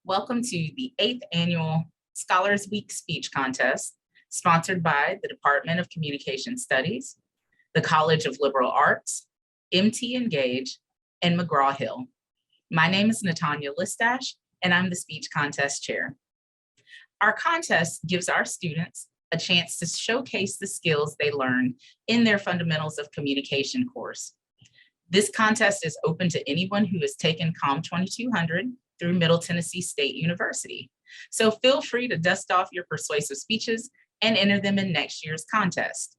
Welcome to the 8th Annual Scholars Week Speech Contest, sponsored by the Department of Communication Studies, the College of Liberal Arts, MT Engage, and McGraw-Hill. My name is Natanya Listash, and I'm the Speech Contest Chair. Our contest gives our students a chance to showcase the skills they learn in their Fundamentals of Communication course. This contest is open to anyone who has taken COM 2200 through Middle Tennessee State University. So feel free to dust off your persuasive speeches and enter them in next year's contest.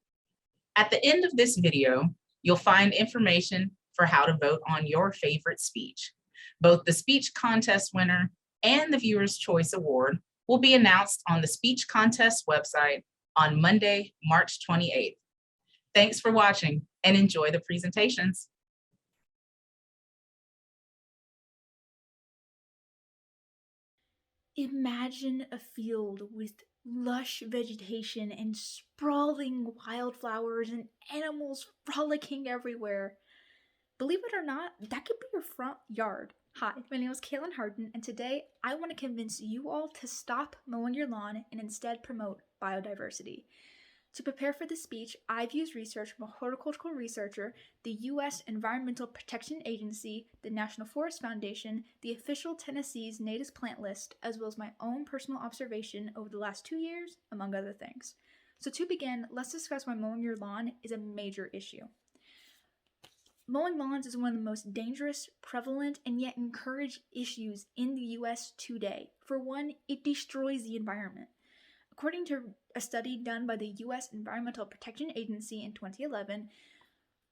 At the end of this video, you'll find information for how to vote on your favorite speech. Both the speech contest winner and the Viewer's Choice Award will be announced on the speech contest website on Monday, March 28th. Thanks for watching and enjoy the presentations. Imagine a field with lush vegetation and sprawling wildflowers and animals frolicking everywhere. Believe it or not, that could be your front yard. Hi, my name is Harden, and today I want to convince you all to stop mowing your lawn and instead promote biodiversity. To prepare for this speech, I've used research from a horticultural researcher, the U.S. Environmental Protection Agency, the National Forest Foundation, the official Tennessee's native plant list, as well as my own personal observation over the last 2 years, among other things. So to begin, let's discuss why mowing your lawn is a major issue. Mowing lawns is one of the most dangerous, prevalent, and yet encouraged issues in the U.S. today. For one, it destroys the environment. According to a study done by the U.S. Environmental Protection Agency in 2011,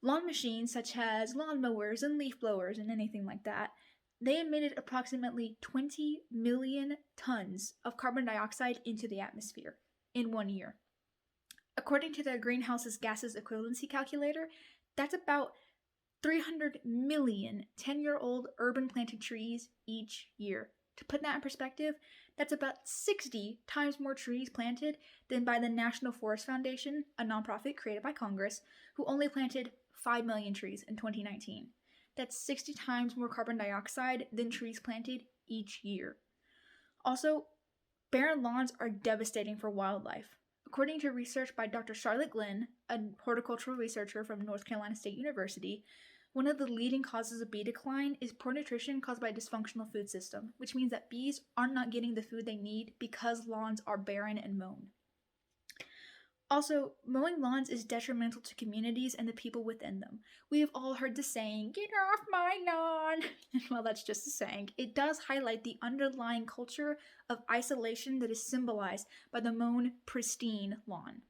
lawn machines such as lawn mowers and leaf blowers and anything like that, they emitted approximately 20 million tons of carbon dioxide into the atmosphere in 1 year. According to the Greenhouse Gases Equivalency Calculator, that's about 300 million 10-year-old urban planted trees each year. To put that in perspective, that's about 60 times more trees planted than by the National Forest Foundation, a nonprofit created by Congress, who only planted 5 million trees in 2019. That's 60 times more carbon dioxide than trees planted each year. Also, barren lawns are devastating for wildlife. According to research by Dr. Charlotte Glenn, a horticultural researcher from North Carolina State University, one of the leading causes of bee decline is poor nutrition caused by a dysfunctional food system, which means that bees are not getting the food they need because lawns are barren and mown. Also, mowing lawns is detrimental to communities and the people within them. We have all heard the saying, "Get off my lawn!" And while that's just a saying, it does highlight the underlying culture of isolation that is symbolized by the mown, pristine lawn.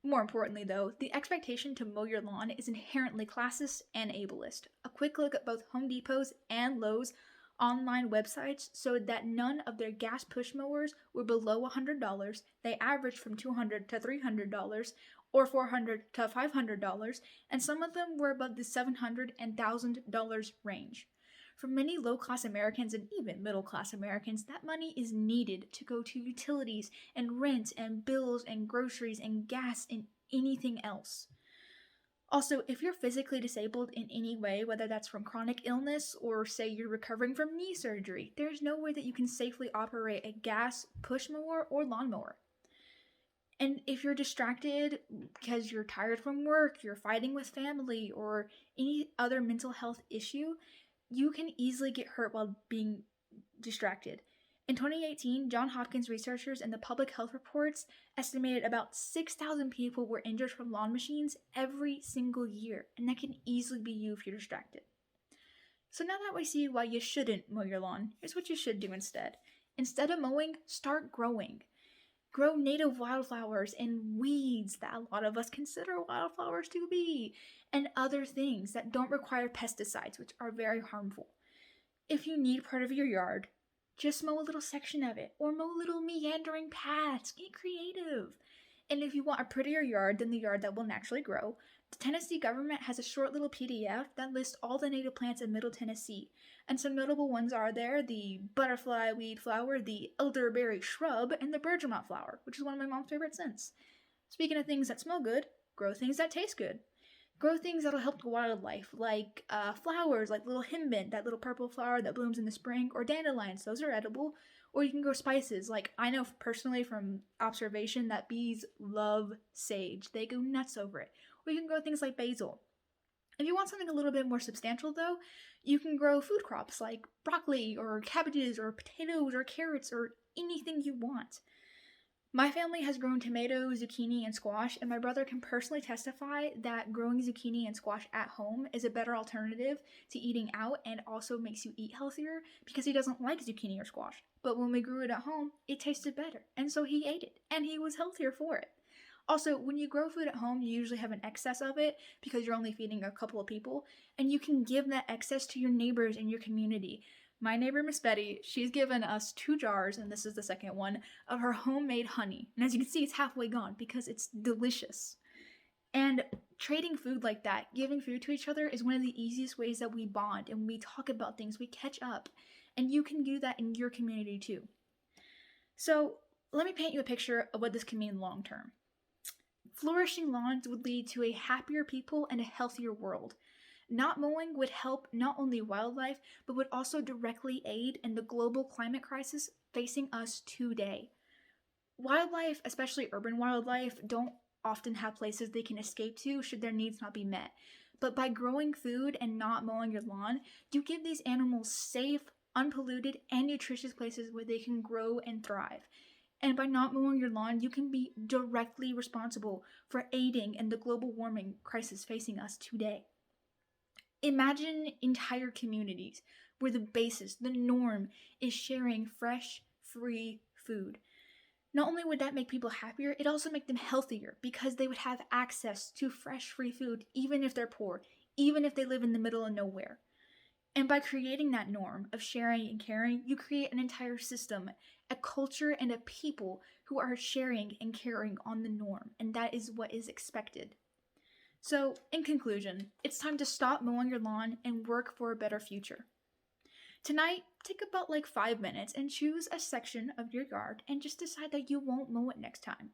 More importantly, though, the expectation to mow your lawn is inherently classist and ableist. A quick look at both Home Depot's and Lowe's online websites showed that none of their gas push mowers were below $100. They averaged from $200 to $300 or $400 to $500, and some of them were above the $700 and $1,000 range. For many low-class Americans and even middle-class Americans, that money is needed to go to utilities and rent and bills and groceries and gas and anything else. Also, if you're physically disabled in any way, whether that's from chronic illness or say you're recovering from knee surgery, there's no way that you can safely operate a gas push mower or lawnmower. And if you're distracted because you're tired from work, you're fighting with family, or any other mental health issue, you can easily get hurt while being distracted. In 2018, Johns Hopkins researchers and the public health reports estimated about 6,000 people were injured from lawn machines every single year, and that can easily be you if you're distracted. So now that we see why you shouldn't mow your lawn, here's what you should do instead. Instead of mowing, start growing. Grow native wildflowers and weeds that a lot of us consider wildflowers to be, and other things that don't require pesticides, which are very harmful. If you need part of your yard, just mow a little section of it, or mow little meandering paths. Get creative. And if you want a prettier yard than the yard that will naturally grow, the Tennessee government has a short little PDF that lists all the native plants in Middle Tennessee. And some notable ones are there: the butterfly weed flower, the elderberry shrub, and the bergamot flower, which is one of my mom's favorite scents. Speaking of things that smell good, grow things that taste good. Grow things that'll help the wildlife, like flowers, like little himbean, that little purple flower that blooms in the spring, or dandelions, those are edible. Or you can grow spices, like I know personally from observation that bees love sage. They go nuts over it. Or you can grow things like basil. If you want something a little bit more substantial, though, you can grow food crops like broccoli or cabbages or potatoes or carrots or anything you want. My family has grown tomatoes, zucchini, and squash, and my brother can personally testify that growing zucchini and squash at home is a better alternative to eating out and also makes you eat healthier because he doesn't like zucchini or squash. But when we grew it at home, it tasted better, and so he ate it, and he was healthier for it. Also, when you grow food at home, you usually have an excess of it because you're only feeding a couple of people, and you can give that excess to your neighbors in your community. My neighbor, Miss Betty, she's given us 2 jars, and this is the second one, of her homemade honey. And as you can see, it's halfway gone because it's delicious. And trading food like that, giving food to each other, is one of the easiest ways that we bond and we talk about things, we catch up. And you can do that in your community too. So let me paint you a picture of what this can mean long term. Flourishing lawns would lead to a happier people and a healthier world. Not mowing would help not only wildlife, but would also directly aid in the global climate crisis facing us today. Wildlife, especially urban wildlife, don't often have places they can escape to should their needs not be met. But by growing food and not mowing your lawn, you give these animals safe, unpolluted, and nutritious places where they can grow and thrive. And by not mowing your lawn, you can be directly responsible for aiding in the global warming crisis facing us today. Imagine entire communities where the basis, the norm, is sharing fresh, free food. Not only would that make people happier, it'd also make them healthier because they would have access to fresh, free food even if they're poor, even if they live in the middle of nowhere. And by creating that norm of sharing and caring, you create an entire system, a culture, and a people who are sharing and caring on the norm, and that is what is expected. So, in conclusion, it's time to stop mowing your lawn and work for a better future. Tonight, take about 5 minutes and choose a section of your yard and just decide that you won't mow it next time.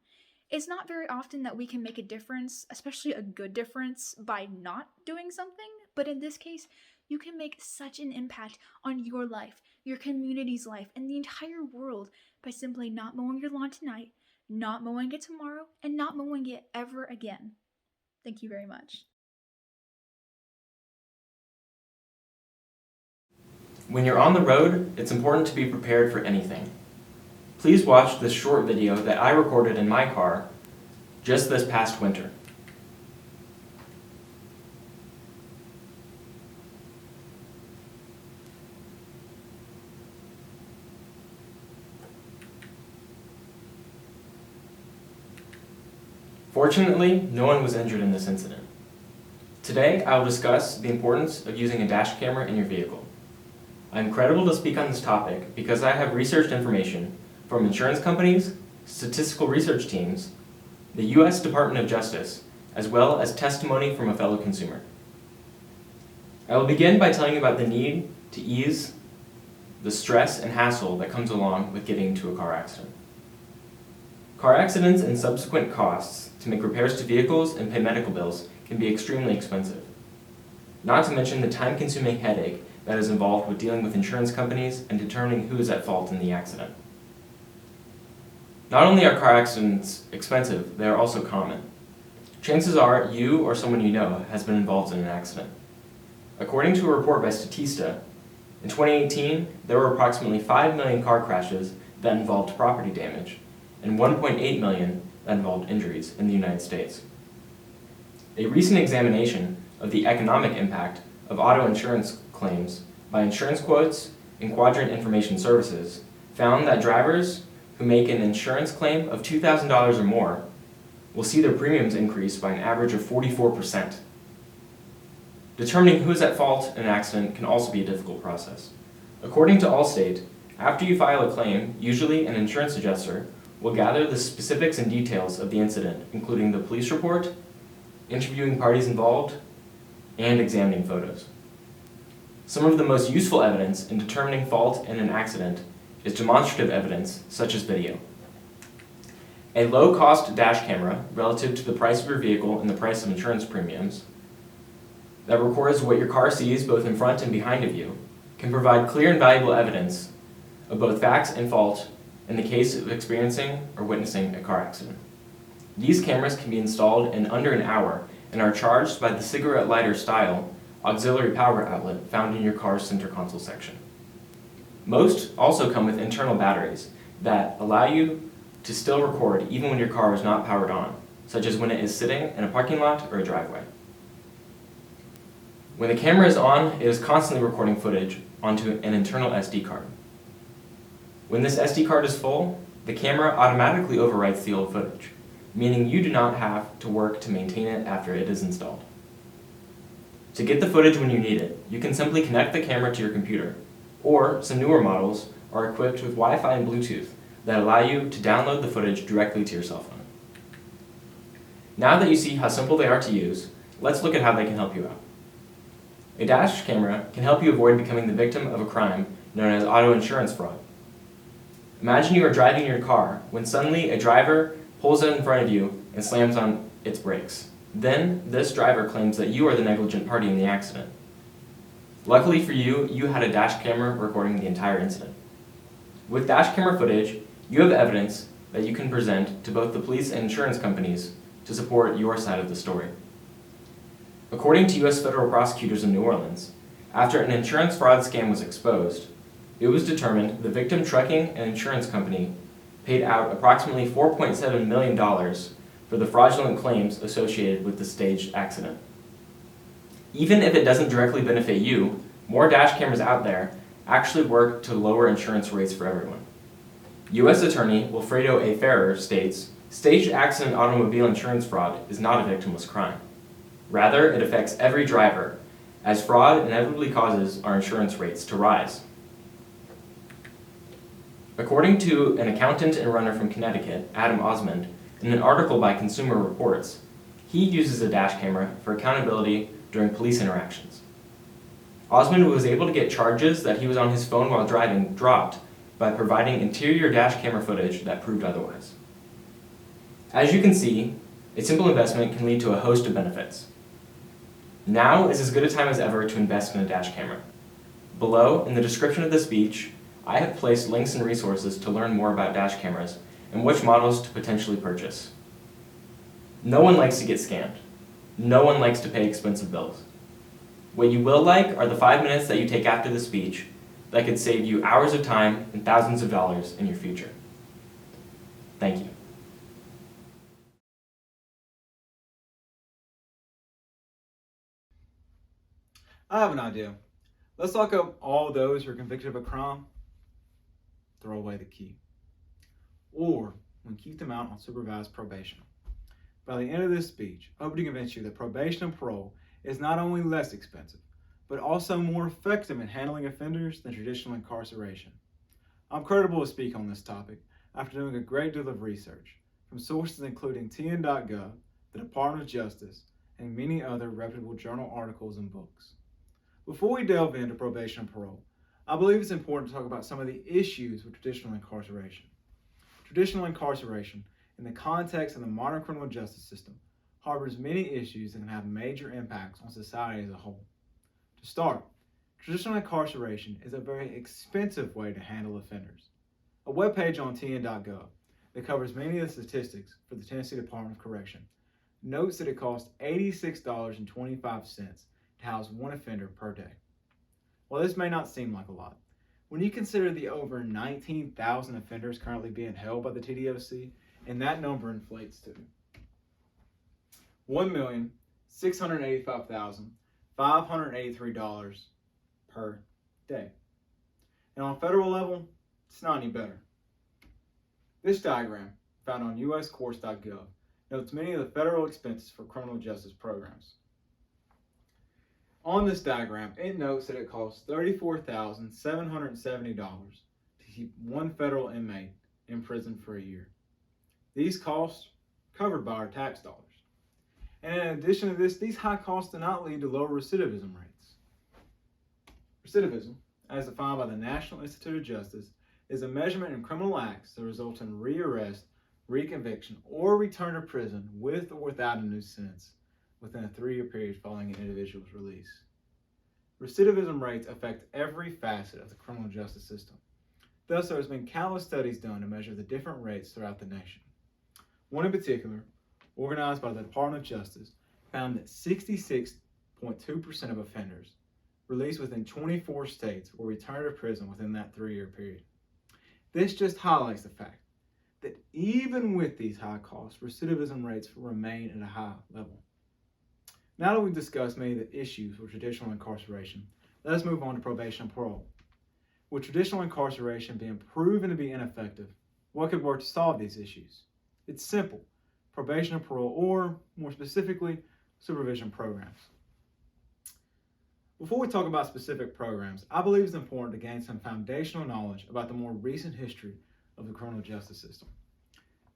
It's not very often that we can make a difference, especially a good difference, by not doing something, but in this case, you can make such an impact on your life, your community's life, and the entire world by simply not mowing your lawn tonight, not mowing it tomorrow, and not mowing it ever again. Thank you very much. When you're on the road, it's important to be prepared for anything. Please watch this short video that I recorded in my car just this past winter. Fortunately, no one was injured in this incident. Today, I will discuss the importance of using a dash camera in your vehicle. I am credible to speak on this topic because I have researched information from insurance companies, statistical research teams, the U.S. Department of Justice, as well as testimony from a fellow consumer. I will begin by telling you about the need to ease the stress and hassle that comes along with getting into a car accident. Car accidents and subsequent costs to make repairs to vehicles and pay medical bills can be extremely expensive. Not to mention the time-consuming headache that is involved with dealing with insurance companies and determining who is at fault in the accident. Not only are car accidents expensive, they are also common. Chances are you or someone you know has been involved in an accident. According to a report by Statista, in 2018, there were approximately 5 million car crashes that involved property damage, and 1.8 million that involved injuries in the United States. A recent examination of the economic impact of auto insurance claims by Insurance Quotes and Quadrant Information Services found that drivers who make an insurance claim of $2,000 or more will see their premiums increase by an average of 44%. Determining who is at fault in an accident can also be a difficult process. According to Allstate, after you file a claim, usually an insurance adjuster will gather the specifics and details of the incident, including the police report, interviewing parties involved, and examining photos. Some of the most useful evidence in determining fault in an accident is demonstrative evidence, such as video. A low-cost dash camera, relative to the price of your vehicle and the price of insurance premiums, that records what your car sees both in front and behind of you can provide clear and valuable evidence of both facts and fault in the case of experiencing or witnessing a car accident. These cameras can be installed in under an hour and are charged by the cigarette lighter style auxiliary power outlet found in your car's center console section. Most also come with internal batteries that allow you to still record even when your car is not powered on, such as when it is sitting in a parking lot or a driveway. When the camera is on, it is constantly recording footage onto an internal SD card. When this SD card is full, the camera automatically overwrites the old footage, meaning you do not have to work to maintain it after it is installed. To get the footage when you need it, you can simply connect the camera to your computer, or some newer models are equipped with Wi-Fi and Bluetooth that allow you to download the footage directly to your cell phone. Now that you see how simple they are to use, let's look at how they can help you out. A dash camera can help you avoid becoming the victim of a crime known as auto insurance fraud. Imagine you are driving your car when suddenly a driver pulls in front of you and slams on its brakes. Then, this driver claims that you are the negligent party in the accident. Luckily for you, you had a dash camera recording the entire incident. With dash camera footage, you have evidence that you can present to both the police and insurance companies to support your side of the story. According to U.S. federal prosecutors in New Orleans, after an insurance fraud scam was exposed, it was determined the victim trucking and insurance company paid out approximately $4.7 million for the fraudulent claims associated with the staged accident. Even if it doesn't directly benefit you, more dash cameras out there actually work to lower insurance rates for everyone. U.S. Attorney Wilfredo A. Ferrer states, "Staged accident automobile insurance fraud is not a victimless crime. Rather, it affects every driver, as fraud inevitably causes our insurance rates to rise." According to an accountant and runner from Connecticut, Adam Osmond, in an article by Consumer Reports, he uses a dash camera for accountability during police interactions. Osmond was able to get charges that he was on his phone while driving dropped by providing interior dash camera footage that proved otherwise. As you can see, a simple investment can lead to a host of benefits. Now is as good a time as ever to invest in a dash camera. Below, in the description of this speech, I have placed links and resources to learn more about dash cameras and which models to potentially purchase. No one likes to get scammed. No one likes to pay expensive bills. What you will like are the 5 minutes that you take after the speech that could save you hours of time and thousands of dollars in your future. Thank you. I have an idea. Let's lock up all those who are convicted of a crime, throw away the key. Or we keep them out on supervised probation. By the end of this speech, I hope to convince you that probation and parole is not only less expensive, but also more effective in handling offenders than traditional incarceration. I'm credible to speak on this topic after doing a great deal of research from sources including TN.gov, the Department of Justice, and many other reputable journal articles and books. Before we delve into probation and parole, I believe it's important to talk about some of the issues with traditional incarceration. Traditional incarceration, in the context of the modern criminal justice system, harbors many issues that can have major impacts on society as a whole. To start, traditional incarceration is a very expensive way to handle offenders. A webpage on TN.gov that covers many of the statistics for the Tennessee Department of Correction notes that it costs $86.25 to house one offender per day. While this may not seem like a lot, when you consider the over 19,000 offenders currently being held by the TDOC, and that number inflates to $1,685,583 per day. And on a federal level, it's not any better. This diagram, found on uscourts.gov, notes many of the federal expenses for criminal justice programs. On this diagram, it notes that it costs $34,770 to keep one federal inmate in prison for a year. These costs are covered by our tax dollars. And in addition to this, these high costs do not lead to lower recidivism rates. Recidivism, as defined by the National Institute of Justice, is a measurement in criminal acts that result in rearrest, reconviction, or return to prison with or without a new sentence, within a 3-year period following an individual's release. Recidivism rates affect every facet of the criminal justice system. Thus, there has been countless studies done to measure the different rates throughout the nation. One in particular, organized by the Department of Justice, found that 66.2% of offenders released within 24 states will return to prison within that 3-year period. This just highlights the fact that even with these high costs, recidivism rates remain at a high level. Now that we've discussed many of the issues with traditional incarceration, let's move on to probation and parole. With traditional incarceration being proven to be ineffective, what could work to solve these issues? It's simple: probation and parole, or more specifically, supervision programs. Before we talk about specific programs, I believe it's important to gain some foundational knowledge about the more recent history of the criminal justice system.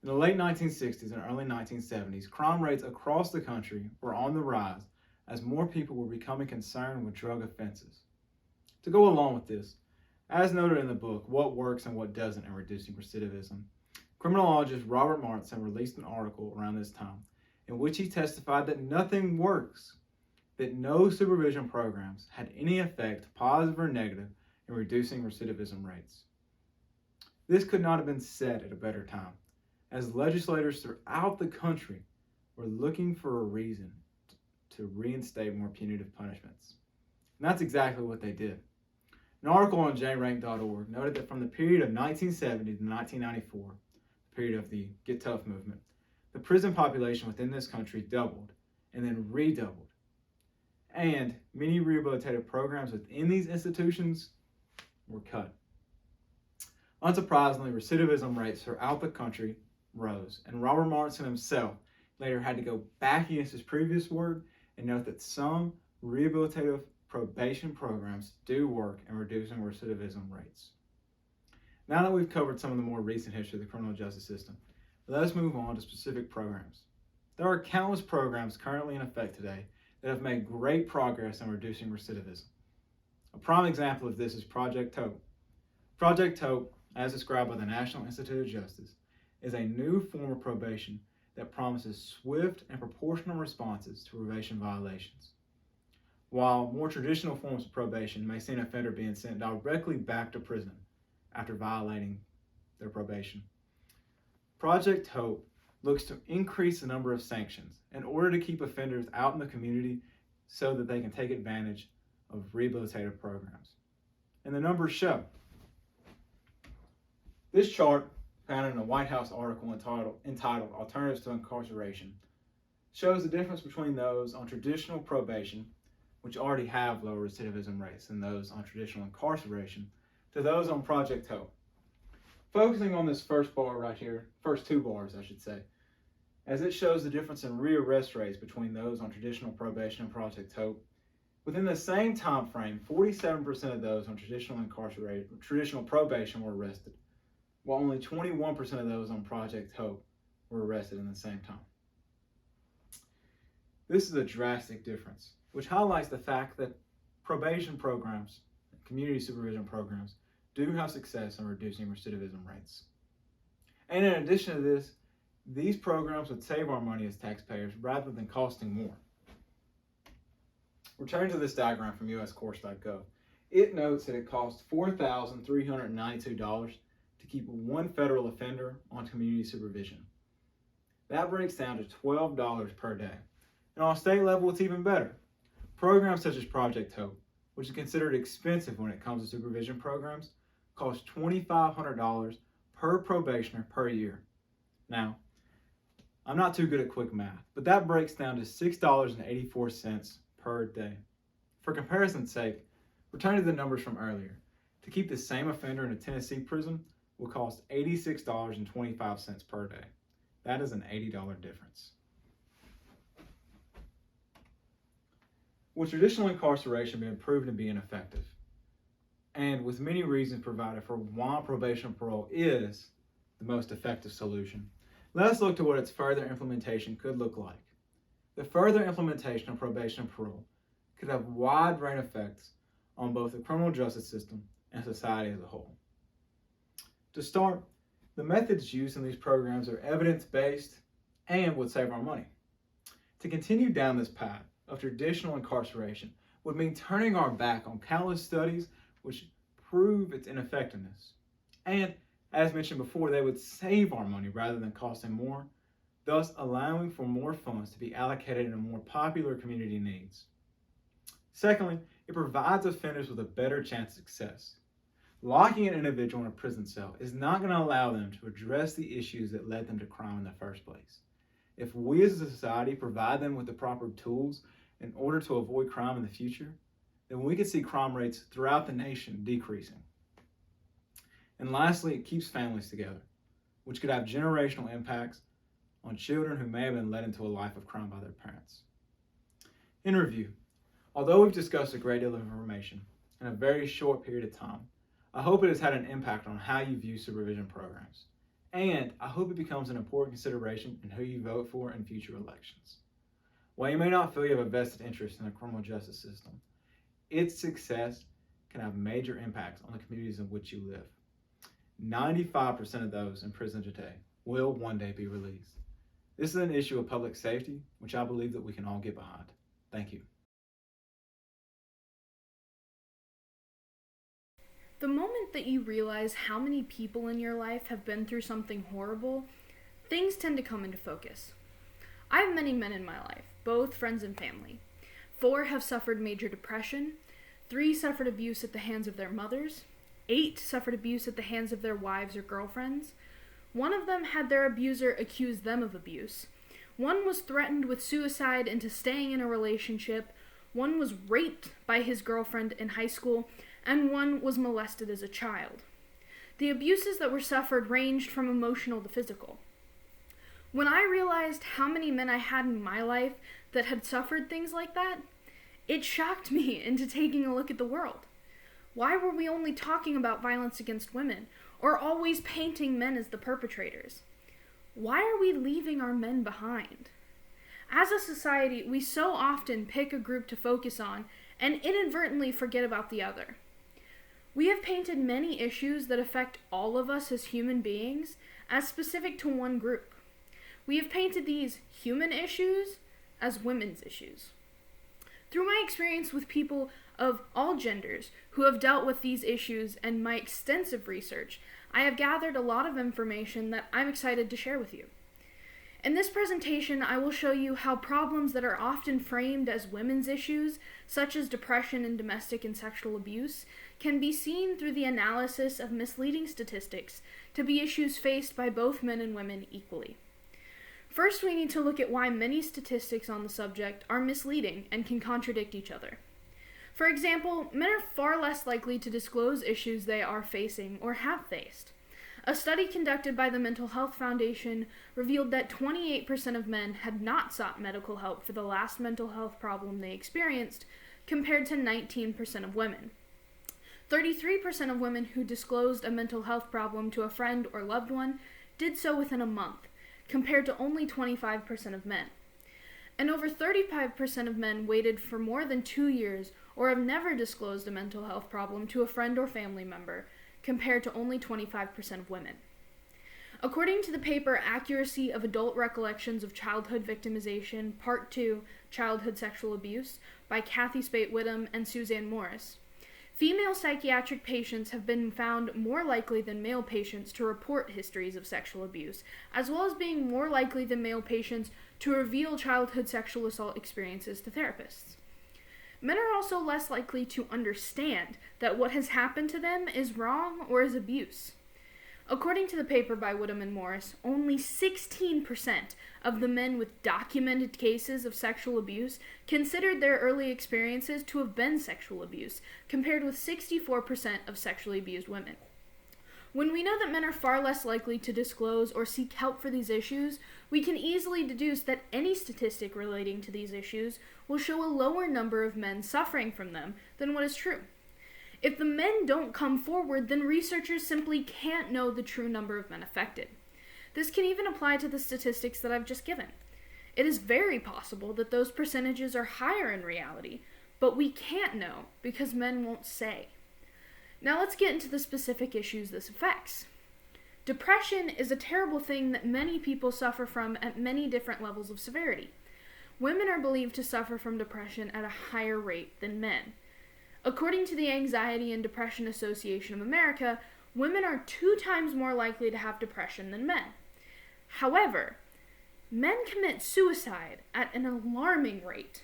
In the late 1960s and early 1970s, crime rates across the country were on the rise as more people were becoming concerned with drug offenses. To go along with this, as noted in the book, What Works and What Doesn't in Reducing Recidivism, criminologist Robert Martin released an article around this time in which he testified that nothing works, that no supervision programs had any effect, positive or negative, in reducing recidivism rates. This could not have been said at a better time, as legislators throughout the country were looking for a reason to reinstate more punitive punishments. And that's exactly what they did. An article on jrank.org noted that from the period of 1970 to 1994, the period of the Get Tough movement, the prison population within this country doubled and then redoubled. And many rehabilitative programs within these institutions were cut. Unsurprisingly, recidivism rates throughout the country rose, and Robert Martin himself later had to go back against his previous word and note that some rehabilitative probation programs do work in reducing recidivism rates. Now that we've covered some of the more recent history of the criminal justice system, let's move on to specific programs. There are countless programs currently in effect today that have made great progress in reducing recidivism. A prime example of this is Project Hope. Project Hope, as described by the National Institute of Justice, is a new form of probation that promises swift and proportional responses to probation violations. While more traditional forms of probation may see an offender being sent directly back to prison after violating their probation, Project Hope looks to increase the number of sanctions in order to keep offenders out in the community so that they can take advantage of rehabilitative programs. And the numbers show. This chart, found in a White House article entitled Alternatives to Incarceration, shows the difference between those on traditional probation, which already have lower recidivism rates than those on traditional incarceration, to those on Project Hope. Focusing on this first bar right here, first two bars I should say, as it shows the difference in rearrest rates between those on traditional probation and Project Hope. Within the same time frame, 47% of those on traditional probation were arrested, while only 21% of those on Project Hope were arrested in the same time. This is a drastic difference, which highlights the fact that probation programs, community supervision programs, do have success in reducing recidivism rates. And in addition to this, these programs would save our money as taxpayers rather than costing more. Returning to this diagram from uscourts.gov, it notes that it costs $4,392 to keep one federal offender on community supervision. That breaks down to $12 per day. And on a state level, it's even better. Programs such as Project Hope, which is considered expensive when it comes to supervision programs, cost $2,500 per probationer per year. Now, I'm not too good at quick math, but that breaks down to $6.84 per day. For comparison's sake, returning to the numbers from earlier, to keep the same offender in a Tennessee prison will cost $86.25 per day. That is an $80 difference. With traditional incarceration being proven to be ineffective, and with many reasons provided for why probation and parole is the most effective solution, let's look to what its further implementation could look like. The further implementation of probation and parole could have wide-range effects on both the criminal justice system and society as a whole. To start, the methods used in these programs are evidence-based and would save our money. To continue down this path of traditional incarceration would mean turning our back on countless studies which prove its ineffectiveness. And, as mentioned before, they would save our money rather than costing more, thus allowing for more funds to be allocated in more popular community needs. Secondly, it provides offenders with a better chance of success. Locking an individual in a prison cell is not going to allow them to address the issues that led them to crime in the first place. If we as a society provide them with the proper tools in order to avoid crime in the future, then we could see crime rates throughout the nation decreasing. And lastly, it keeps families together, which could have generational impacts on children who may have been led into a life of crime by their parents. In review, although we've discussed a great deal of information in a very short period of time, I hope it has had an impact on how you view supervision programs. And I hope it becomes an important consideration in who you vote for in future elections. While you may not feel you have a vested interest in the criminal justice system, its success can have major impacts on the communities in which you live. 95% of those in prison today will one day be released. This is an issue of public safety, which I believe that we can all get behind. Thank you. The moment that you realize how many people in your life have been through something horrible, things tend to come into focus. I have many men in my life, both friends and family. 4 have suffered major depression, 3 suffered abuse at the hands of their mothers, 8 suffered abuse at the hands of their wives or girlfriends. 1 of them had their abuser accuse them of abuse. 1 was threatened with suicide into staying in a relationship. 1 was raped by his girlfriend in high school, and 1 was molested as a child. The abuses that were suffered ranged from emotional to physical. When I realized how many men I had in my life that had suffered things like that, it shocked me into taking a look at the world. Why were we only talking about violence against women, or always painting men as the perpetrators? Why are we leaving our men behind? As a society, we so often pick a group to focus on and inadvertently forget about the other. We have painted many issues that affect all of us as human beings as specific to one group. We have painted these human issues as women's issues. Through my experience with people of all genders who have dealt with these issues and my extensive research, I have gathered a lot of information that I'm excited to share with you. In this presentation, I will show you how problems that are often framed as women's issues, such as depression and domestic and sexual abuse, can be seen through the analysis of misleading statistics to be issues faced by both men and women equally. First, we need to look at why many statistics on the subject are misleading and can contradict each other. For example, men are far less likely to disclose issues they are facing or have faced. A study conducted by the Mental Health Foundation revealed that 28% of men had not sought medical help for the last mental health problem they experienced, compared to 19% of women. 33% of women who disclosed a mental health problem to a friend or loved one did so within a month, compared to only 25% of men. And over 35% of men waited for more than 2 years or have never disclosed a mental health problem to a friend or family member, compared to only 25% of women. According to the paper Accuracy of Adult Recollections of Childhood Victimization, Part 2, Childhood Sexual Abuse, by Kathy Spate-Whittam and Suzanne Morris, female psychiatric patients have been found more likely than male patients to report histories of sexual abuse, as well as being more likely than male patients to reveal childhood sexual assault experiences to therapists. Men are also less likely to understand that what has happened to them is wrong or is abuse. According to the paper by Whittam and Morris, only 16% of the men with documented cases of sexual abuse considered their early experiences to have been sexual abuse, compared with 64% of sexually abused women. When we know that men are far less likely to disclose or seek help for these issues, we can easily deduce that any statistic relating to these issues will show a lower number of men suffering from them than what is true. If the men don't come forward, then researchers simply can't know the true number of men affected. This can even apply to the statistics that I've just given. It is very possible that those percentages are higher in reality, but we can't know because men won't say. Now let's get into the specific issues this affects. Depression is a terrible thing that many people suffer from at many different levels of severity. women are believed to suffer from depression at a higher rate than men. According to the Anxiety and Depression Association of America, women are 2 times more likely to have depression than men. However, men commit suicide at an alarming rate.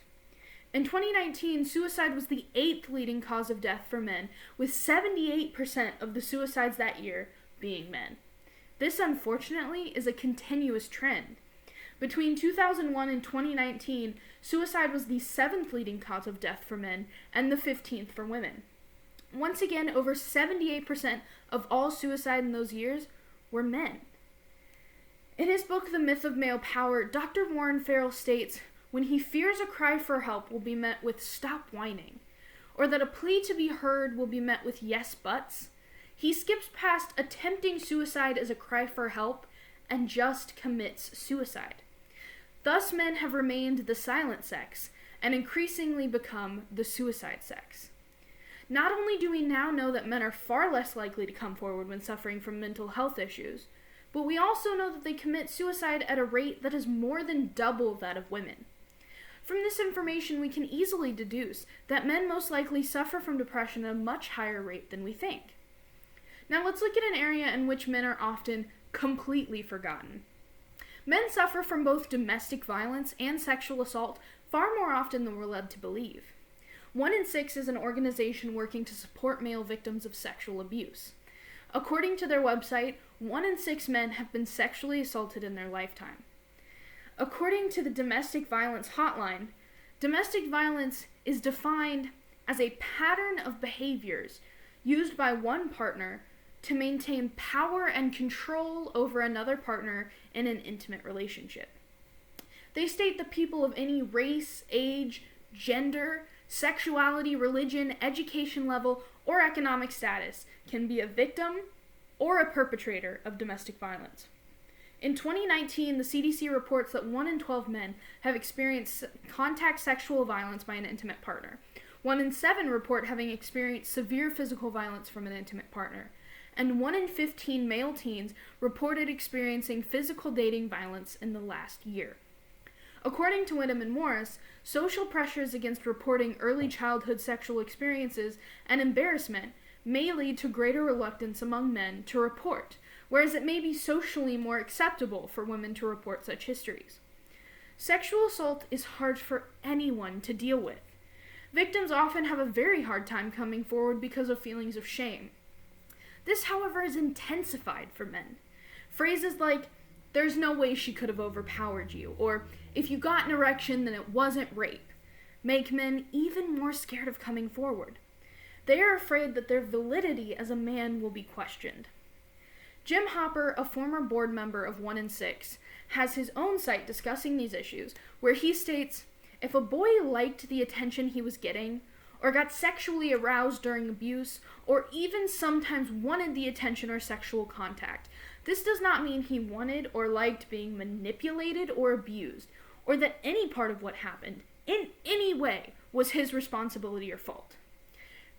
In 2019, suicide was the 8th leading cause of death for men, with 78% of the suicides that year being men. This, unfortunately, is a continuous trend. Between 2001 and 2019, suicide was the 7th leading cause of death for men and the 15th for women. Once again, over 78% of all suicide in those years were men. In his book, The Myth of Male Power, Dr. Warren Farrell states, when he fears a cry for help will be met with "stop whining," or that a plea to be heard will be met with "yes, buts," he skips past attempting suicide as a cry for help and just commits suicide. Thus, men have remained the silent sex and increasingly become the suicide sex. Not only do we now know that men are far less likely to come forward when suffering from mental health issues, but we also know that they commit suicide at a rate that is more than double that of women. From this information, we can easily deduce that men most likely suffer from depression at a much higher rate than we think. Now let's look at an area in which men are often completely forgotten. Men suffer from both domestic violence and sexual assault far more often than we're led to believe. 1 in 6 is an organization working to support male victims of sexual abuse. According to their website, 1 in 6 men have been sexually assaulted in their lifetime. According to the Domestic Violence Hotline, domestic violence is defined as a pattern of behaviors used by one partner to maintain power and control over another partner in an intimate relationship. They state that people of any race, age, gender, sexuality, religion, education level, or economic status can be a victim or a perpetrator of domestic violence. In 2019, the CDC reports that 1 in 12 men have experienced contact sexual violence by an intimate partner. 1 in 7 report having experienced severe physical violence from an intimate partner. And 1 in 15 male teens reported experiencing physical dating violence in the last year. According to Whittam and Morris, social pressures against reporting early childhood sexual experiences and embarrassment may lead to greater reluctance among men to report, whereas it may be socially more acceptable for women to report such histories. Sexual assault is hard for anyone to deal with. Victims often have a very hard time coming forward because of feelings of shame. This, however, is intensified for men. Phrases like, "there's no way she could have overpowered you," or "if you got an erection, then it wasn't rape," make men even more scared of coming forward. They are afraid that their validity as a man will be questioned. Jim Hopper, a former board member of 1 in 6, has his own site discussing these issues, where he states, if a boy liked the attention he was getting, or got sexually aroused during abuse, or even sometimes wanted the attention or sexual contact, this does not mean he wanted or liked being manipulated or abused, or that any part of what happened, in any way, was his responsibility or fault.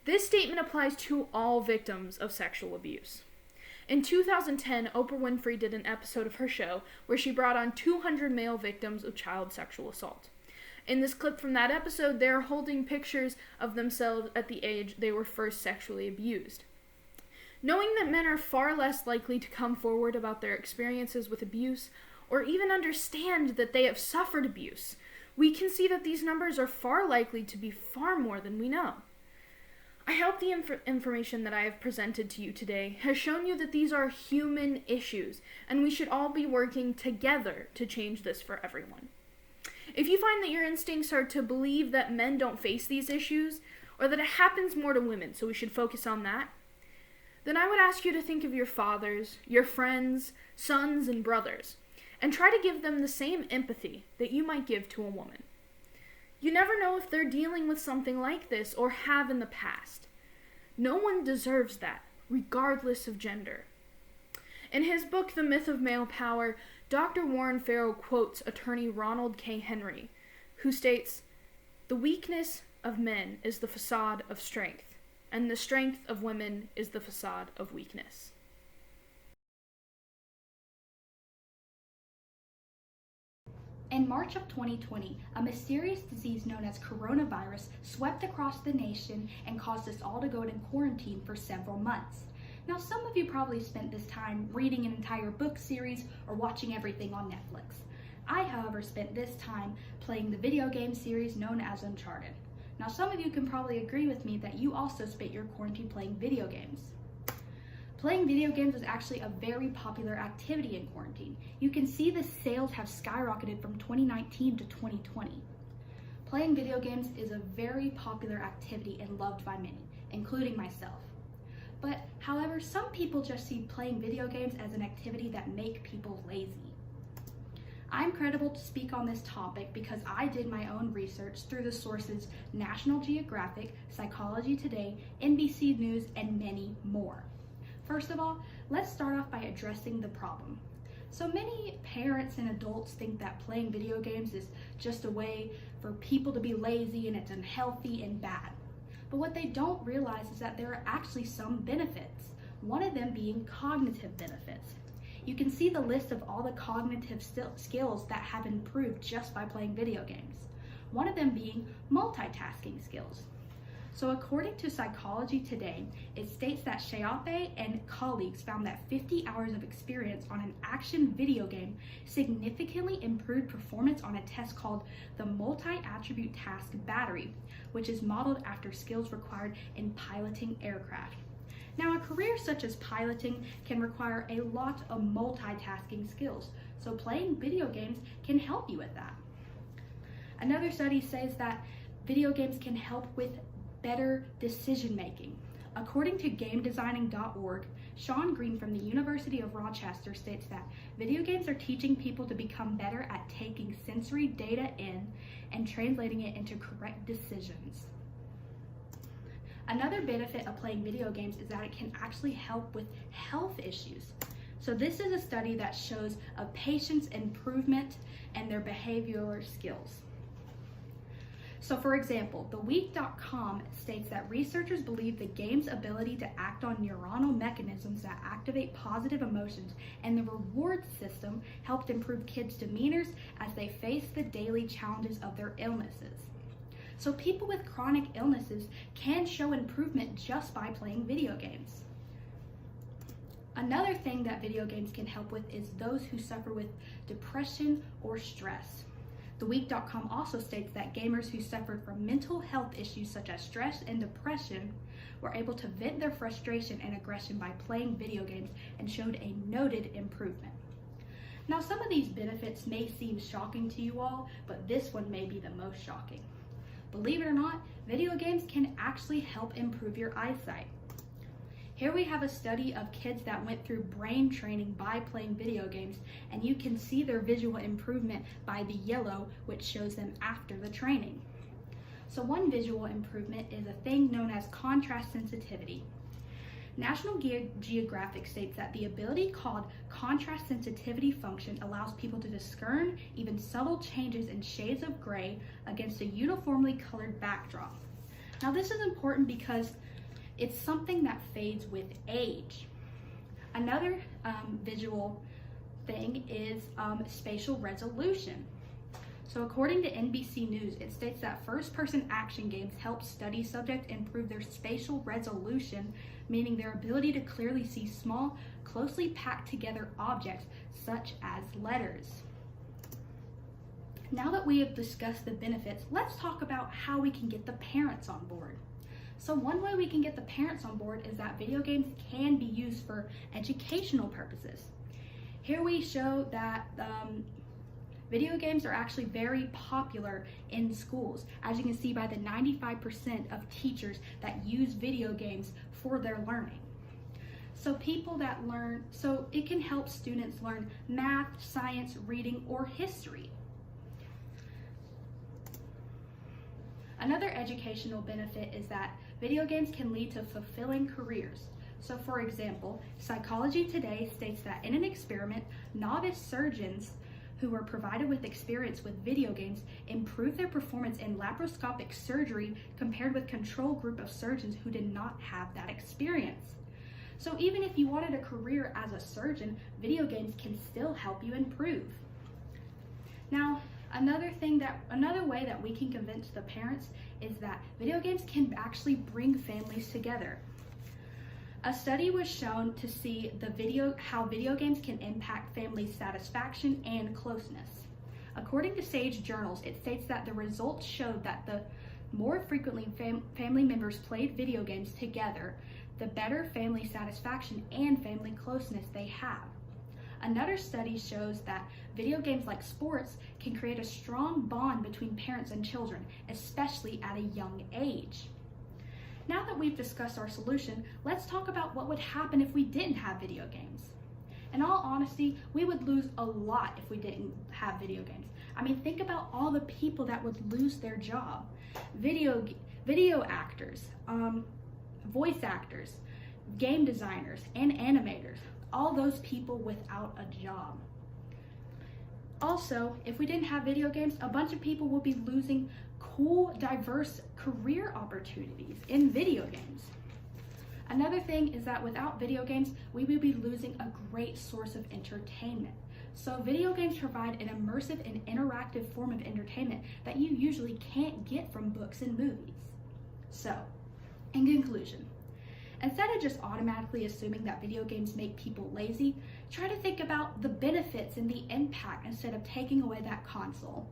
This statement applies to all victims of sexual abuse. In 2010, Oprah Winfrey did an episode of her show where she brought on 200 male victims of child sexual assault. In this clip from that episode, they are holding pictures of themselves at the age they were first sexually abused. Knowing that men are far less likely to come forward about their experiences with abuse, or even understand that they have suffered abuse, we can see that these numbers are far likely to be far more than we know. I hope the information that I have presented to you today has shown you that these are human issues, and we should all be working together to change this for everyone. If you find that your instincts are to believe that men don't face these issues, or that it happens more to women, so we should focus on that, then I would ask you to think of your fathers, your friends, sons, and brothers, and try to give them the same empathy that you might give to a woman. You never know if they're dealing with something like this or have in the past. No one deserves that, regardless of gender. In his book, The Myth of Male Power, Dr. Warren Farrell quotes attorney Ronald K. Henry, who states, "The weakness of men is the facade of strength, and the strength of women is the facade of weakness." In March of 2020, a mysterious disease known as coronavirus swept across the nation and caused us all to go into quarantine for several months. Now, some of you probably spent this time reading an entire book series or watching everything on Netflix. I, however, spent this time playing the video game series known as Uncharted. Now, some of you can probably agree with me that you also spent your quarantine playing video games. Playing video games was actually a very popular activity in quarantine. You can see the sales have skyrocketed from 2019 to 2020. Playing video games is a very popular activity and loved by many, including myself. But, however, some people just see playing video games as an activity that make people lazy. I'm credible to speak on this topic because I did my own research through the sources National Geographic, Psychology Today, NBC News, and many more. First of all, let's start off by addressing the problem. So many parents and adults think that playing video games is just a way for people to be lazy and it's unhealthy and bad. But what they don't realize is that there are actually some benefits, one of them being cognitive benefits. You can see the list of all the cognitive skills that have improved just by playing video games, one of them being multitasking skills. So according to Psychology Today, it states that Chevrette and colleagues found that 50 hours of experience on an action video game significantly improved performance on a test called the Multi-Attribute Task Battery, which is modeled after skills required in piloting aircraft. Now, a career such as piloting can require a lot of multitasking skills, so playing video games can help you with that. Another study says that video games can help with better decision making. According to GameDesigning.org, Sean Green from the University of Rochester states that video games are teaching people to become better at taking sensory data in and translating it into correct decisions. Another benefit of playing video games is that it can actually help with health issues. So this is a study that shows a patient's improvement and their behavioral skills. So for example, theweek.com states that researchers believe the game's ability to act on neuronal mechanisms that activate positive emotions and the reward system helped improve kids' demeanors as they face the daily challenges of their illnesses. So people with chronic illnesses can show improvement just by playing video games. Another thing that video games can help with is those who suffer with depression or stress. TheWeek.com also states that gamers who suffered from mental health issues such as stress and depression were able to vent their frustration and aggression by playing video games and showed a noted improvement. Now, some of these benefits may seem shocking to you all, but this one may be the most shocking. Believe it or not, video games can actually help improve your eyesight. Here we have a study of kids that went through brain training by playing video games, and you can see their visual improvement by the yellow, which shows them after the training. So one visual improvement is a thing known as contrast sensitivity. National Geographic states that the ability called contrast sensitivity function allows people to discern even subtle changes in shades of gray against a uniformly colored backdrop. Now this is important because it's something that fades with age. Another visual thing is spatial resolution. So according to NBC News, it states that first-person action games help study subjects improve their spatial resolution, meaning their ability to clearly see small, closely packed together objects such as letters. Now that we have discussed the benefits, let's talk about how we can get the parents on board. So one way we can get the parents on board is that video games can be used for educational purposes. Here we show that video games are actually very popular in schools, as you can see by the 95% of teachers that use video games for their learning. So so it can help students learn math, science, reading, or history. Another educational benefit is that video games can lead to fulfilling careers. So for example, Psychology Today states that in an experiment, novice surgeons who were provided with experience with video games improved their performance in laparoscopic surgery compared with control group of surgeons who did not have that experience. So even if you wanted a career as a surgeon, video games can still help you improve. Now, Another way that we can convince the parents is that video games can actually bring families together. A study was shown to see how video games can impact family satisfaction and closeness. According to Sage Journals, it states that the results showed that the more frequently family members played video games together, the better family satisfaction and family closeness they have. Another study shows that video games like sports can create a strong bond between parents and children, especially at a young age. Now that we've discussed our solution, let's talk about what would happen if we didn't have video games. In all honesty, we would lose a lot if we didn't have video games. I mean, think about all the people that would lose their job. Video actors, voice actors, game designers, and animators. All those people without a job. Also, if we didn't have video games, a bunch of people would be losing cool, diverse career opportunities in video games. Another thing is that without video games, we would be losing a great source of entertainment. So video games provide an immersive and interactive form of entertainment that you usually can't get from books and movies. So, in conclusion, instead of just automatically assuming that video games make people lazy, try to think about the benefits and the impact instead of taking away that console.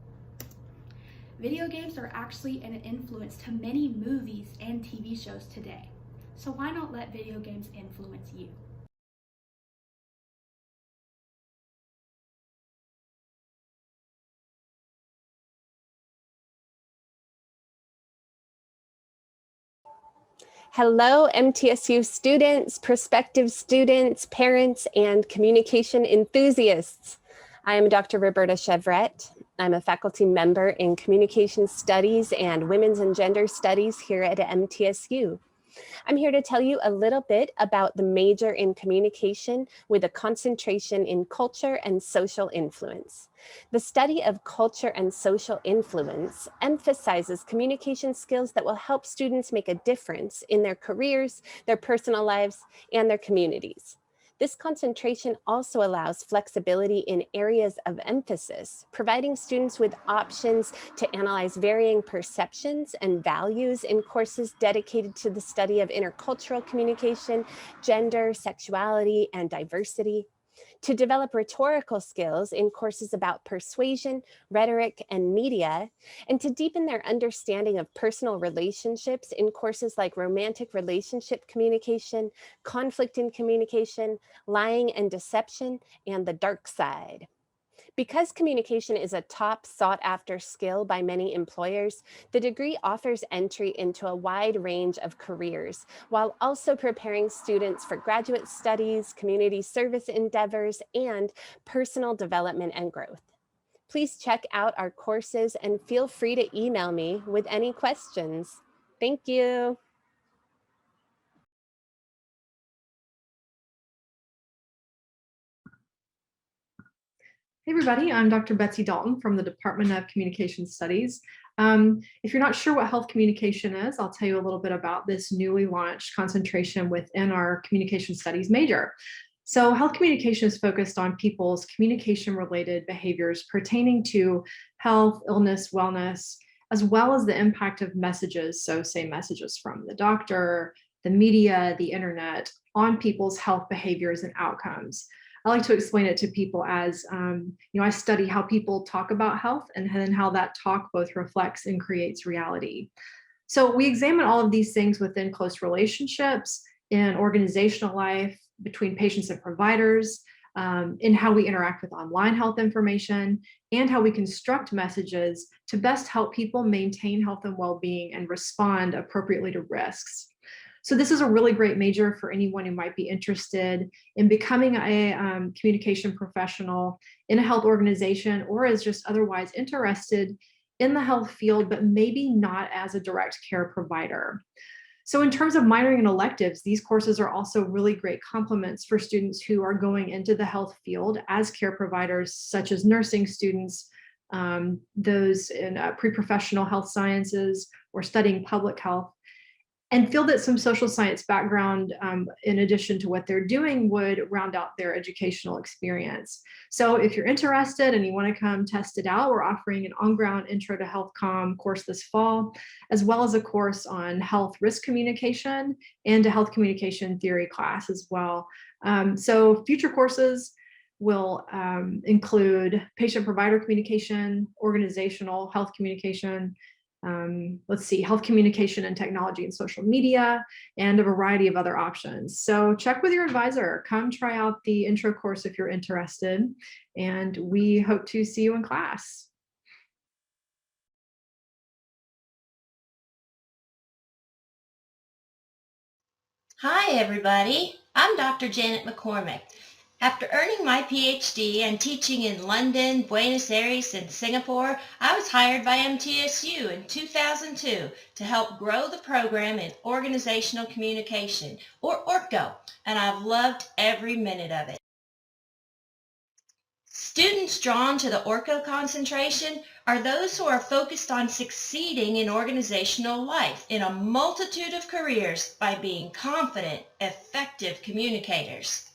Video games are actually an influence to many movies and TV shows today. So why not let video games influence you? Hello, MTSU students, prospective students, parents, and communication enthusiasts. I am Dr. Roberta Chevrette. I'm a faculty member in Communication Studies and Women's and Gender Studies here at MTSU. I'm here to tell you a little bit about the major in communication with a concentration in culture and social influence. The study of culture and social influence emphasizes communication skills that will help students make a difference in their careers, their personal lives, and their communities. This concentration also allows flexibility in areas of emphasis, providing students with options to analyze varying perceptions and values in courses dedicated to the study of intercultural communication, gender, sexuality, and diversity, to develop rhetorical skills in courses about persuasion, rhetoric, and media, and to deepen their understanding of personal relationships in courses like romantic relationship communication, conflict in communication, lying and deception, and the dark side. Because communication is a top sought-after skill by many employers, the degree offers entry into a wide range of careers, while also preparing students for graduate studies, community service endeavors, and personal development and growth. Please check out our courses and feel free to email me with any questions. Thank you. Hey everybody, I'm Dr. Betsy Dalton from the Department of Communication Studies. If you're not sure what health communication is, I'll tell you a little bit about this newly launched concentration within our Communication Studies major. So health communication is focused on people's communication-related behaviors pertaining to health, illness, wellness, as well as the impact of messages, so say messages from the doctor, the media, the internet, on people's health behaviors and outcomes. I like to explain it to people as, I study how people talk about health and then how that talk both reflects and creates reality. So we examine all of these things within close relationships, in organizational life, between patients and providers, in how we interact with online health information, and how we construct messages to best help people maintain health and well-being and respond appropriately to risks. So this is a really great major for anyone who might be interested in becoming a communication professional in a health organization, or is just otherwise interested in the health field, but maybe not as a direct care provider. So in terms of minoring in electives, these courses are also really great complements for students who are going into the health field as care providers, such as nursing students, those in pre-professional health sciences or studying public health. and feel that some social science background, in addition to what they're doing, would round out their educational experience. So if you're interested and you want to come test it out, we're offering an on-ground Intro to Health Comm course this fall, as well as a course on health risk communication and a health communication theory class as well. So future courses will include patient-provider communication, organizational health communication, health communication and technology and social media, and a variety of other options. So check with your advisor, come try out the intro course if you're interested, and we hope to see you in class. Hi, everybody. I'm Dr. Janet McCormick. After earning my PhD and teaching in London, Buenos Aires, and Singapore, I was hired by MTSU in 2002 to help grow the program in organizational communication, or ORCO, and I've loved every minute of it. Students drawn to the ORCO concentration are those who are focused on succeeding in organizational life in a multitude of careers by being confident, effective communicators.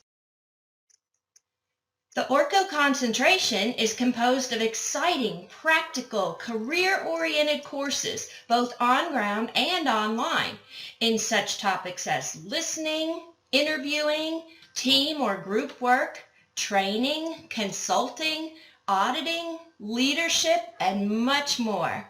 The ORCO concentration is composed of exciting, practical, career-oriented courses, both on-ground and online, in such topics as listening, interviewing, team or group work, training, consulting, auditing, leadership, and much more.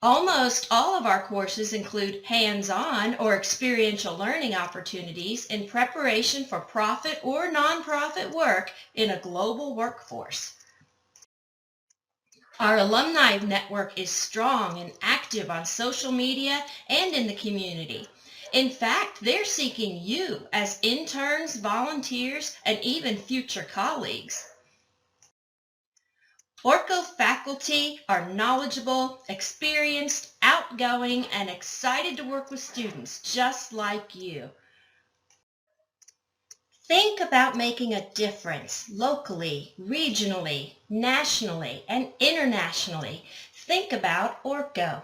Almost all of our courses include hands-on or experiential learning opportunities in preparation for profit or nonprofit work in a global workforce. Our alumni network is strong and active on social media and in the community. In fact, they're seeking you as interns, volunteers, and even future colleagues. ORCO faculty are knowledgeable, experienced, outgoing, and excited to work with students just like you. Think about making a difference locally, regionally, nationally, and internationally. Think about ORCO.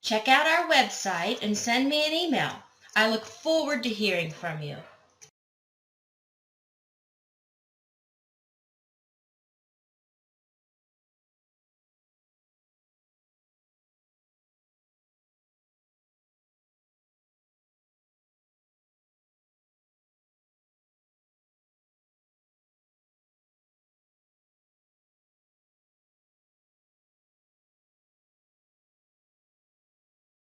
Check out our website and send me an email. I look forward to hearing from you.